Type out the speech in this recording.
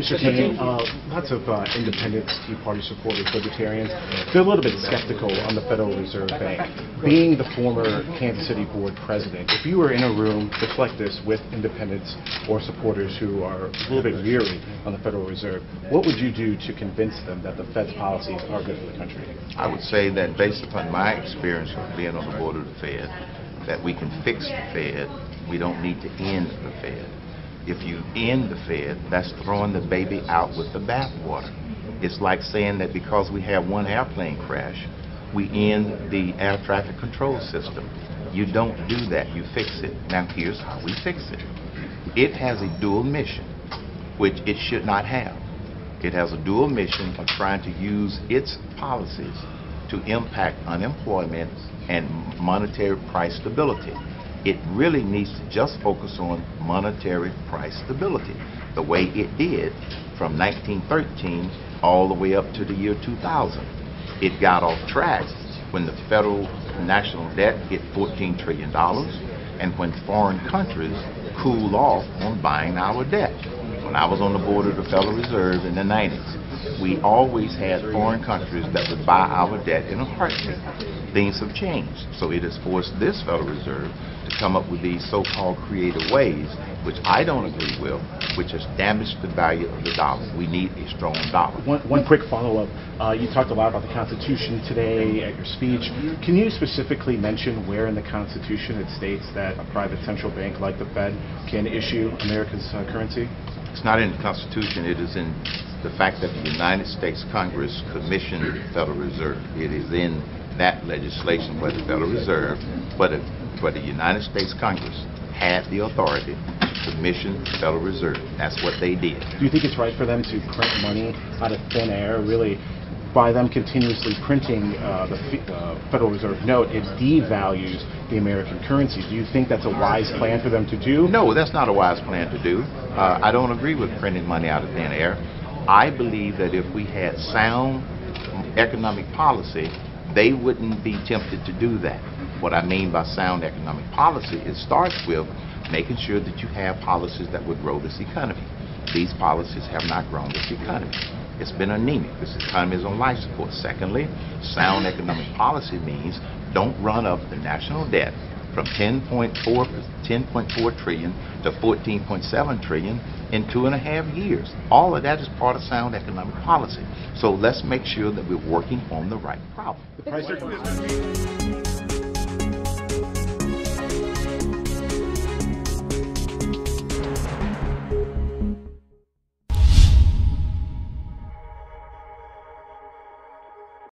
Mr. Cain, lots of independents, Tea Party supporters, libertarians, they're a little bit skeptical on the Federal Reserve Bank. Being the former Kansas City board president, if you were in a room just like this with independents or supporters who are a little bit weary on the Federal Reserve, what would you do to convince them that the Fed's policies are good for the country? I would say that based upon my experience of being on the board of the Fed, that we can fix the Fed. We don't need to end the Fed. If you end the Fed, that's throwing the baby out with the bathwater. It's like saying that because we have one airplane crash, we end the air traffic control system. You don't do that. You fix it. Now here's how we fix it. It has a dual mission, which it should not have. It has a dual mission of trying to use its policies to impact unemployment and monetary price stability. It really needs to just focus on monetary price stability, the way it did from 1913 all the way up to the year 2000. It got off track when the federal national debt hit $14 trillion and when foreign countries cooled off on buying our debt. When I was on the board of the Federal Reserve in the 90s, we always had foreign countries that would buy our debt in a heartbeat. Things have changed, so it has forced this Federal Reserve to come up with these so-called creative ways, which I don't agree with, which has damaged the value of the dollar. We need a strong dollar. One quick follow-up. You talked a lot about the Constitution today at your speech. Can you specifically mention where in the Constitution it states that a private central bank like the Fed can issue America's currency? It's not in the Constitution. It is in the fact that the United States Congress commissioned the Federal Reserve. It is in that legislation where the Federal Reserve, where the United States Congress had the authority to commission the Federal Reserve. That's what they did. Do you think it's right for them to print money out of thin air? Really, by them continuously printing the Federal Reserve note, it devalues the American currency. Do you think that's a wise plan for them to do? No, that's not a wise plan to do. I don't agree with printing money out of thin air. I believe that if we had sound economic policy, they wouldn't be tempted to do that. What I mean by sound economic policy, it starts with making sure that you have policies that would grow this economy. These policies have not grown this economy. It's been anemic. This economy is on life support. Secondly, sound economic policy means don't run up the national debt from 10.4 trillion to 14.7 trillion in 2.5 years. All of that is part of sound economic policy. So let's make sure that we're working on the right problem.